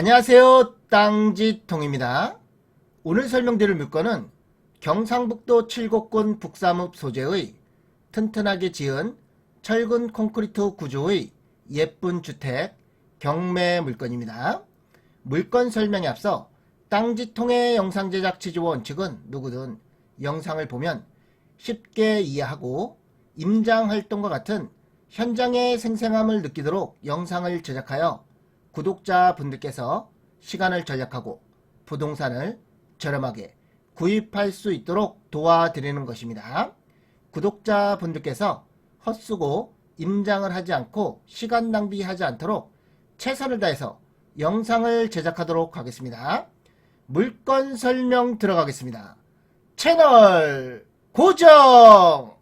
안녕하세요. 땅지통입니다. 오늘 설명드릴 물건은 경상북도 칠곡군 북삼읍 소재의 튼튼하게 지은 철근 콘크리트 구조의 예쁜 주택 경매 물건입니다. 물건 설명에 앞서 땅지통의 영상 제작 취지 원칙은 누구든 영상을 보면 쉽게 이해하고 임장 활동과 같은 현장의 생생함을 느끼도록 영상을 제작하여 구독자분들께서 시간을 절약하고 부동산을 저렴하게 구입할 수 있도록 도와드리는 것입니다. 구독자분들께서 헛수고 임장을 하지 않고 시간 낭비하지 않도록 최선을 다해서 영상을 제작하도록 하겠습니다. 물건 설명 들어가겠습니다. 채널 고정!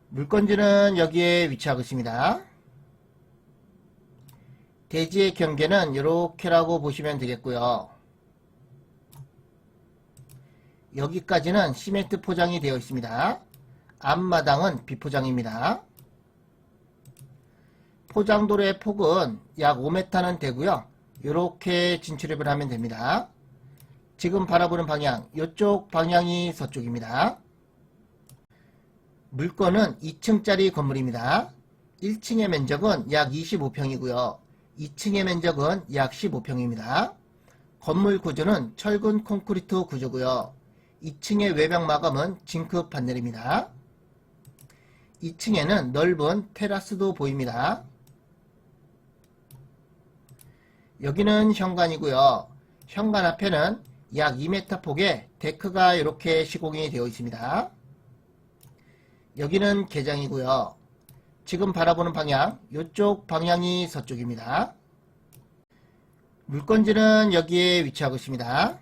물건지는 여기에 위치하고 있습니다. 대지의 경계는 이렇게라고 보시면 되겠고요. 여기까지는 시멘트 포장이 되어 있습니다. 앞마당은 비포장입니다. 포장도로의 폭은 약 5m는 되고요. 이렇게 진출입을 하면 됩니다. 지금 바라보는 방향, 이쪽 방향이 서쪽입니다. 물건은 2층짜리 건물입니다. 1층의 면적은 약 25평이고요. 2층의 면적은 약 15평입니다. 건물 구조는 철근 콘크리트 구조고요. 2층의 외벽 마감은 징크 판넬입니다. 2층에는 넓은 테라스도 보입니다. 여기는 현관이고요. 현관 앞에는 약 2m 폭의 데크가 이렇게 시공이 되어 있습니다. 여기는 개장이고요. 지금 바라보는 방향, 이쪽 방향이 서쪽입니다. 물건지는 여기에 위치하고 있습니다.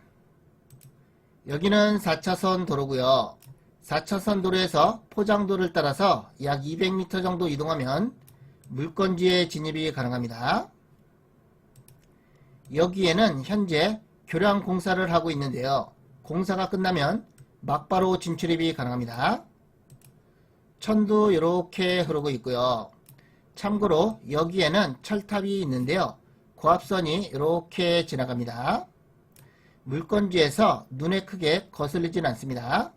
여기는 4차선 도로고요. 4차선 도로에서 포장도를 따라서 약 200m 정도 이동하면 물건지에 진입이 가능합니다. 여기에는 현재 교량 공사를 하고 있는데요. 공사가 끝나면 막바로 진출입이 가능합니다. 천도 이렇게 흐르고 있고요. 참고로 여기에는 철탑이 있는데요. 고압선이 이렇게 지나갑니다. 물건지에서 눈에 크게 거슬리진 않습니다.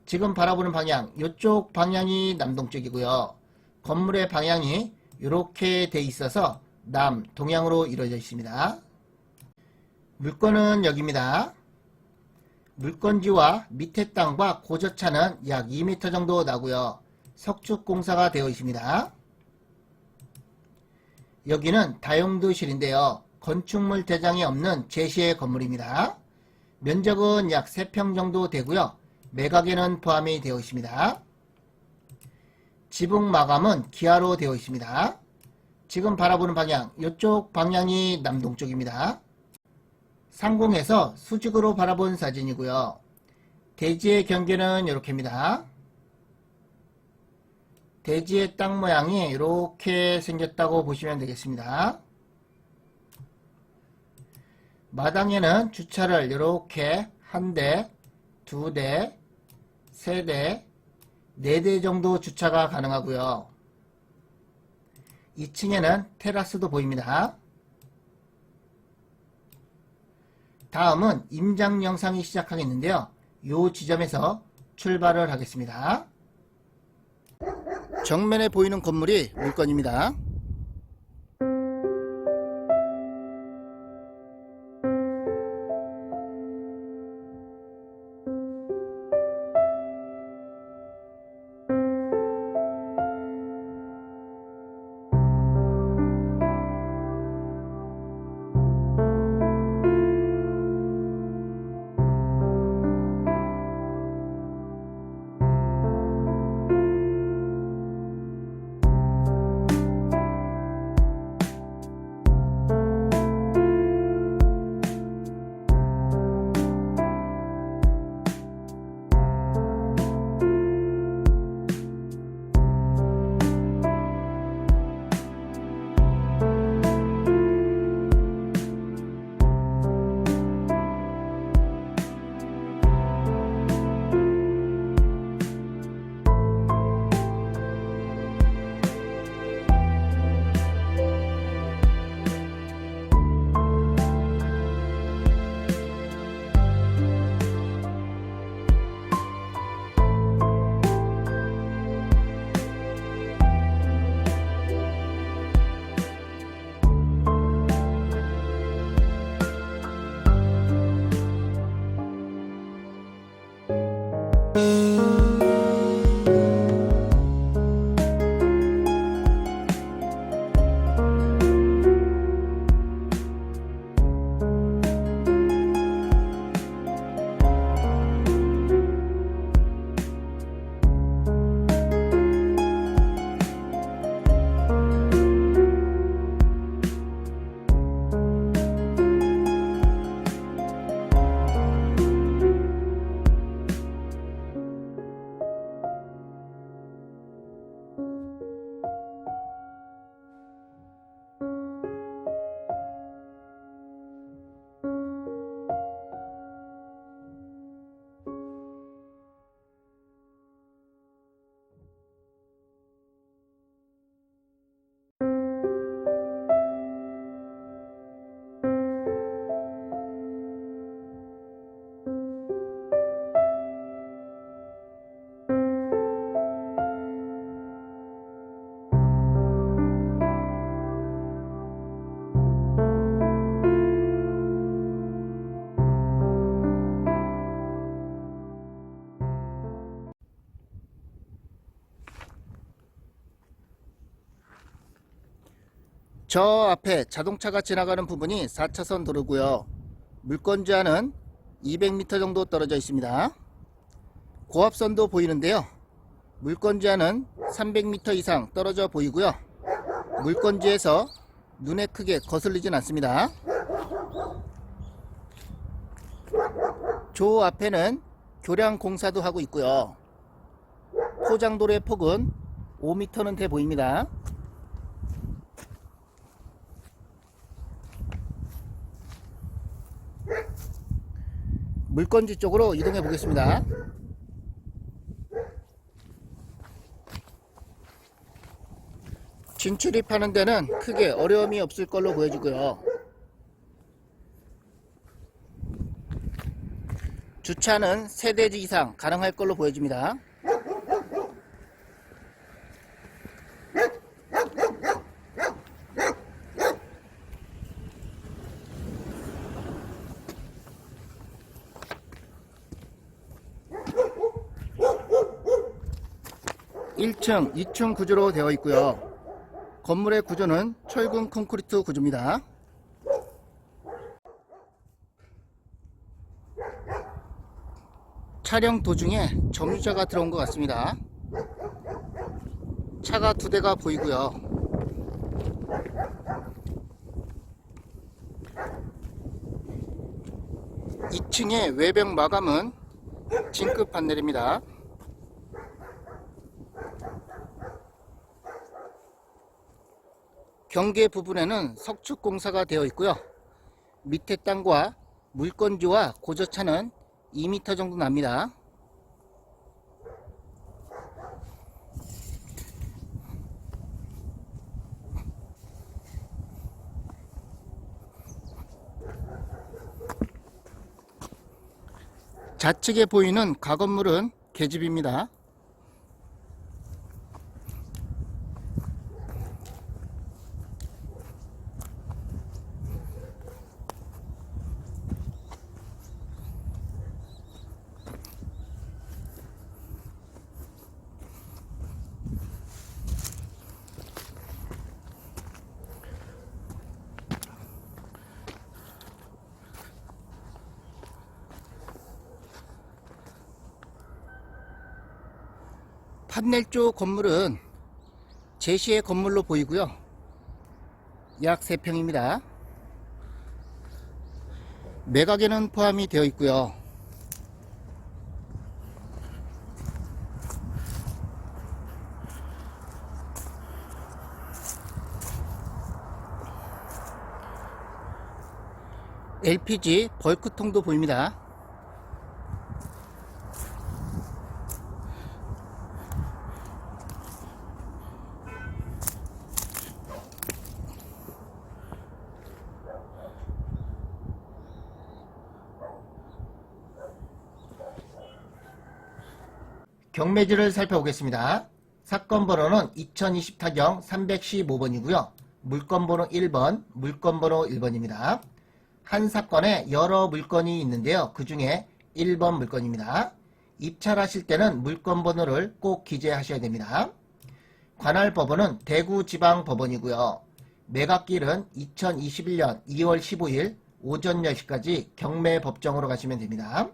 지금 바라보는 방향, 이쪽 방향이 남동쪽이고요. 건물의 방향이 이렇게 돼 있어서 남, 동향으로 이루어져 있습니다. 물건은 여기입니다. 물건지와 밑에 땅과 고저차는 약 2m 정도 나고요. 석축 공사가 되어 있습니다. 여기는 다용도실인데요. 건축물 대장이 없는 제시의 건물입니다. 면적은 약 3평 정도 되고요. 매각에는 포함이 되어 있습니다. 지붕 마감은 기아로 되어 있습니다. 지금 바라보는 방향, 이쪽 방향이 남동쪽입니다. 상공에서 수직으로 바라본 사진이고요. 대지의 경계는 이렇게입니다. 대지의 땅 모양이 이렇게 생겼다고 보시면 되겠습니다. 마당에는 주차를 이렇게 한 대, 두 대, 세 대, 네 대 정도 주차가 가능하고요. 2층에는 테라스도 보입니다. 다음은 임장 영상이 시작하겠는데요. 이 지점에서 출발을 하겠습니다. 정면에 보이는 건물이 물건입니다. 저 앞에 자동차가 지나가는 부분이 4차선 도로고요. 물건지하는 200m 정도 떨어져 있습니다. 고압선도 보이는데요. 물건지하는 300m 이상 떨어져 보이고요. 물건지에서 눈에 크게 거슬리진 않습니다. 저 앞에는 교량 공사도 하고 있고요. 포장도로의 폭은 5m는 돼 보입니다. 물건지 쪽으로 이동해 보겠습니다. 진출입하는 데는 크게 어려움이 없을 걸로 보여지고요. 주차는 3대지 이상 가능할 걸로 보여집니다. (1층) (2층) 구조로 되어 있고요. 건물의 구조는 철근 콘크리트 구조입니다. 촬영 도중에 점유자가 들어온 것 같습니다. 차가 2대가 보이고요. (2층의) 외벽 마감은 진급 판넬입니다. 경계 부분에는 석축 공사가 되어 있고요. 밑에 땅과 물건지와 고저차는 2m 정도 납니다. 좌측에 보이는 가건물은 계집입니다. 판넬 쪽 건물은 제시의 건물로 보이고요. 약 3평입니다. 매각에는 포함이 되어 있고요. LPG 벌크통도 보입니다. 경매지를 살펴보겠습니다. 사건 번호는 2020 타경 315번이고요. 물건 번호 1번, 물건 번호 1번입니다. 한 사건에 여러 물건이 있는데요. 그 중에 1번 물건입니다. 입찰하실 때는 물건 번호를 꼭 기재하셔야 됩니다. 관할 법원은 대구지방법원이고요. 매각기일은 2021년 2월 15일 오전 10시까지 경매법정으로 가시면 됩니다.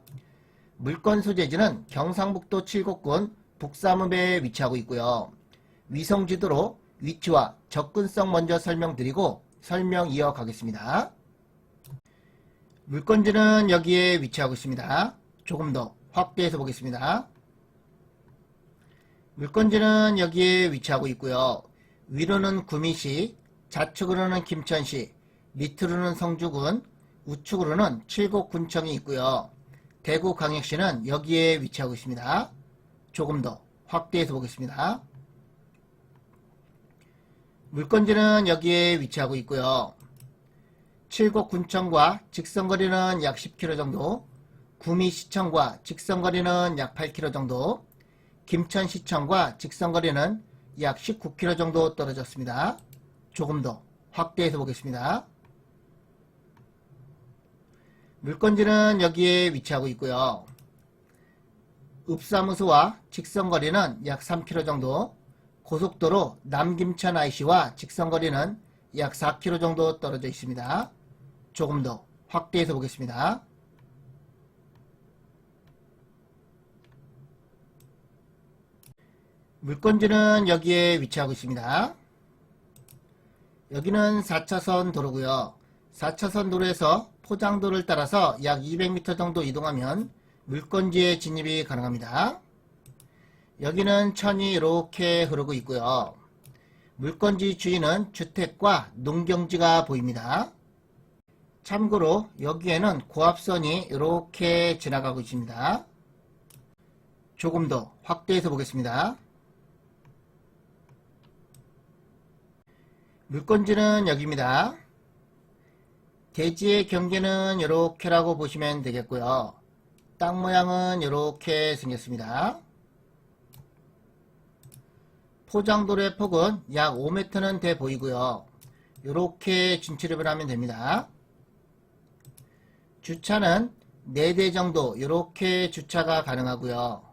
물건 소재지는 경상북도 칠곡군 북삼읍에 위치하고 있고요. 위성지도로 위치와 접근성 먼저 설명드리고 설명 이어가겠습니다. 물건지는 여기에 위치하고 있습니다. 조금 더 확대해서 보겠습니다. 물건지는 여기에 위치하고 있고요. 위로는 구미시, 좌측으로는 김천시, 밑으로는 성주군, 우측으로는 칠곡군청이 있고요. 대구광역시는 여기에 위치하고 있습니다. 조금 더 확대해서 보겠습니다. 물건지는 여기에 위치하고 있고요. 칠곡군청과 직선거리는 약 10km 정도, 구미시청과 직선거리는 약 8km 정도, 김천시청과 직선거리는 약 19km 정도 떨어졌습니다. 조금 더 확대해서 보겠습니다. 물건지는 여기에 위치하고 있고요. 읍사무소와 직선거리는 약 3km 정도, 고속도로 남김천 IC와 직선거리는 약 4km 정도 떨어져 있습니다. 조금 더 확대해서 보겠습니다. 물건지는 여기에 위치하고 있습니다. 여기는 4차선 도로고요. 4차선 도로에서 포장도를 따라서 약 200m 정도 이동하면 물건지에 진입이 가능합니다. 여기는 천이 이렇게 흐르고 있고요. 물건지 주위는 주택과 농경지가 보입니다. 참고로 여기에는 고압선이 이렇게 지나가고 있습니다. 조금 더 확대해서 보겠습니다. 물건지는 여기입니다. 대지의 경계는 이렇게라고 보시면 되겠고요. 땅 모양은 이렇게 생겼습니다. 포장도로의 폭은 약 5m는 돼 보이고요. 이렇게 진출입을 하면 됩니다. 주차는 4대 정도 이렇게 주차가 가능하고요.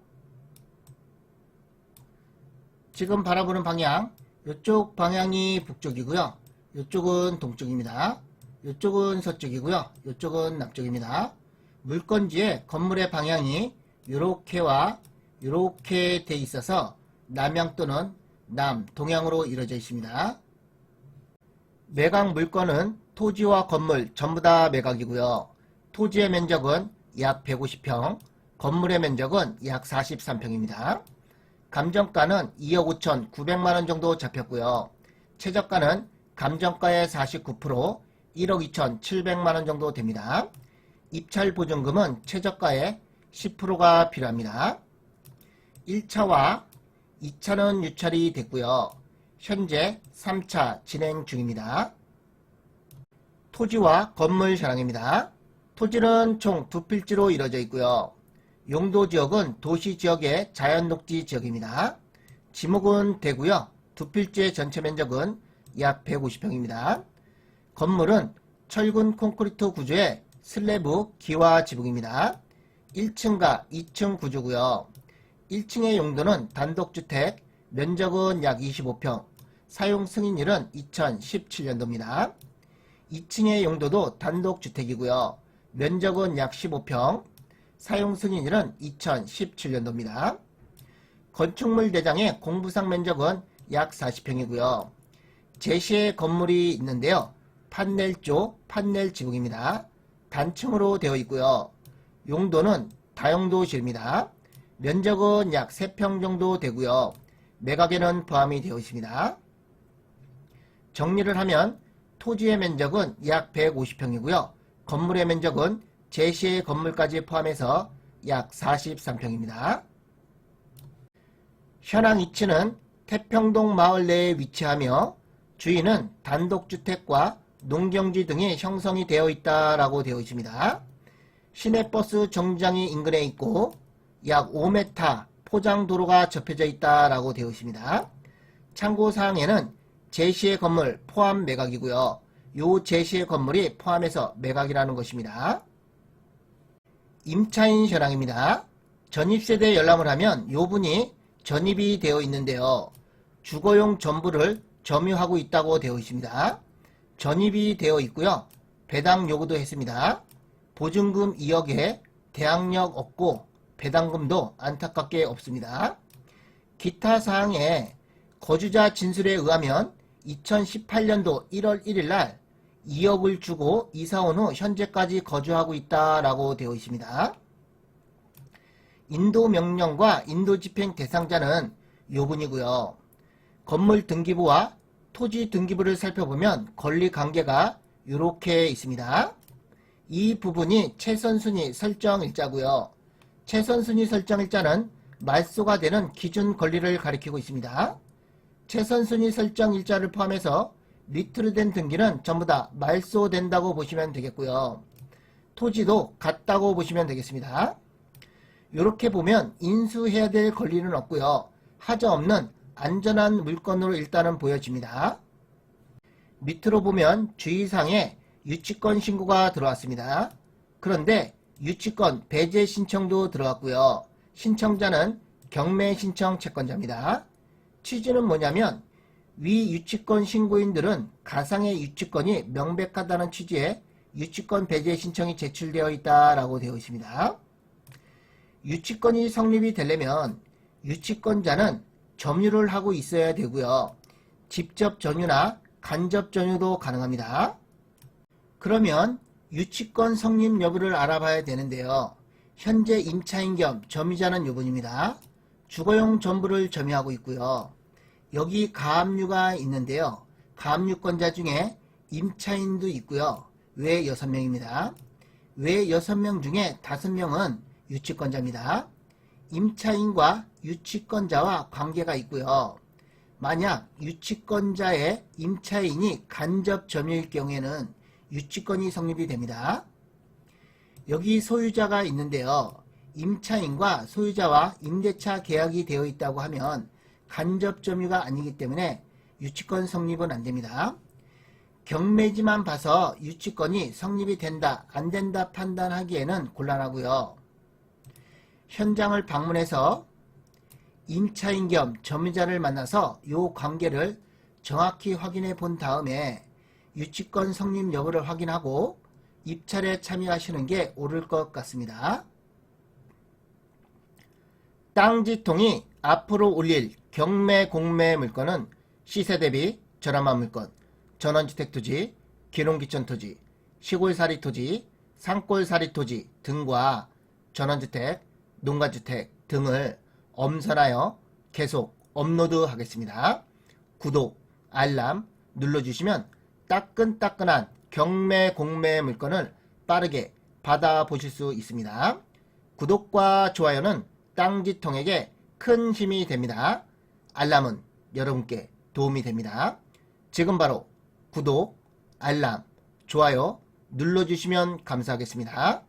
지금 바라보는 방향, 이쪽 방향이 북쪽이고요. 이쪽은 동쪽입니다. 이쪽은 서쪽이고요. 이쪽은 남쪽입니다. 물건지에 건물의 방향이 이렇게와 이렇게 돼 있어서 남향 또는 동향으로 이루어져 있습니다. 매각 물건은 토지와 건물 전부 다 매각이고요. 토지의 면적은 약 150평, 건물의 면적은 약 43평입니다. 감정가는 2억 5,900만원 정도 잡혔고요. 최저가는 감정가의 49%, 1억 2,700만원 정도 됩니다. 입찰 보증금은 최저가의 10%가 필요합니다. 1차와 2차는 유찰이 됐고요. 현재 3차 진행 중입니다. 토지와 건물 현황입니다. 토지는 총 2필지로 이루어져 있고요. 용도지역은 도시지역의 자연녹지 지역입니다. 지목은 되고요. 2필지의 전체 면적은 약 150평입니다. 건물은 철근 콘크리트 구조의 슬래브 기와 지붕입니다. 1층과 2층 구조고요. 1층의 용도는 단독주택, 면적은 약 25평, 사용 승인일은 2017년도입니다. 2층의 용도도 단독주택이고요. 면적은 약 15평, 사용 승인일은 2017년도입니다. 건축물 대장의 공부상 면적은 약 40평이고요. 제시의 건물이 있는데요. 판넬조, 판넬 지붕입니다. 단층으로 되어 있고요. 용도는 다용도실입니다. 면적은 약 3평 정도 되고요. 매각에는 포함이 되어 있습니다. 정리를 하면 토지의 면적은 약 150평이고요. 건물의 면적은 제시의 건물까지 포함해서 약 43평입니다. 현황 위치는 태평동 마을 내에 위치하며 주위는 단독주택과 농경지 등이 형성이 되어 있다라고 되어 있습니다. 시내버스 정류장이 인근에 있고 약 5m 포장도로가 접혀져 있다라고 되어 있습니다. 참고사항에는 제시의 건물 포함 매각이고요. 요 제시의 건물이 포함해서 매각이라는 것입니다. 임차인 현황입니다. 전입세대 열람을 하면 요 분이 전입이 되어 있는데요. 주거용 전부를 점유하고 있다고 되어 있습니다. 전입이 되어 있고요. 배당 요구도 했습니다. 보증금 2억에 대항력 없고 배당금도 안타깝게 없습니다. 기타 사항에 거주자 진술에 의하면 2018년도 1월 1일 날 2억을 주고 이사 온 후 현재까지 거주하고 있다라고 되어 있습니다. 인도 명령과 인도 집행 대상자는 요 분이고요. 건물 등기부와 토지 등기부를 살펴보면 권리 관계가 이렇게 있습니다. 이 부분이 최선순위 설정일자고요. 최선순위 설정일자는 말소가 되는 기준 권리를 가리키고 있습니다. 최선순위 설정일자를 포함해서 밑으로 된 등기는 전부 다 말소된다고 보시면 되겠고요. 토지도 같다고 보시면 되겠습니다. 이렇게 보면 인수해야 될 권리는 없고요. 하자없는 안전한 물건으로 일단은 보여집니다. 밑으로 보면 주의사항에 유치권 신고가 들어왔습니다. 그런데 유치권 배제 신청도 들어왔고요. 신청자는 경매 신청 채권자입니다. 취지는 뭐냐면 위 유치권 신고인들은 가상의 유치권이 명백하다는 취지의 유치권 배제 신청이 제출되어 있다라고 되어 있습니다. 유치권이 성립이 되려면 유치권자는 점유를 하고 있어야 되고요. 직접 점유나 간접 점유도 가능합니다. 그러면 유치권 성립 여부를 알아봐야 되는데요. 현재 임차인 겸 점유자는 이분입니다. 주거용 전부를 점유하고 있고요. 여기 가압류가 있는데요. 가압류권자 중에 임차인도 있고요. 외 6명입니다. 외 6명 중에 5명은 유치권자입니다. 임차인과 유치권자와 관계가 있고요. 만약 유치권자의 임차인이 간접 점유일 경우에는 유치권이 성립이 됩니다. 여기 소유자가 있는데요. 임차인과 소유자와 임대차 계약이 되어 있다고 하면 간접 점유가 아니기 때문에 유치권 성립은 안됩니다. 경매지만 봐서 유치권이 성립이 된다, 안된다 판단하기에는 곤란하고요. 현장을 방문해서 임차인 겸 점유자를 만나서 이 관계를 정확히 확인해 본 다음에 유치권 성립 여부를 확인하고 입찰에 참여하시는 게 옳을 것 같습니다. 땅지통이 앞으로 올릴 경매 공매 물건은 시세 대비 저렴한 물건, 전원주택토지, 기농기촌토지, 시골사리토지, 산골사리토지 등과 전원주택, 농가주택 등을 엄선하여 계속 업로드하겠습니다. 구독, 알람 눌러주시면 따끈따끈한 경매 공매 물건을 빠르게 받아보실 수 있습니다. 구독과 좋아요는 땅지통에게 큰 힘이 됩니다. 알람은 여러분께 도움이 됩니다. 지금 바로 구독, 알람, 좋아요 눌러주시면 감사하겠습니다.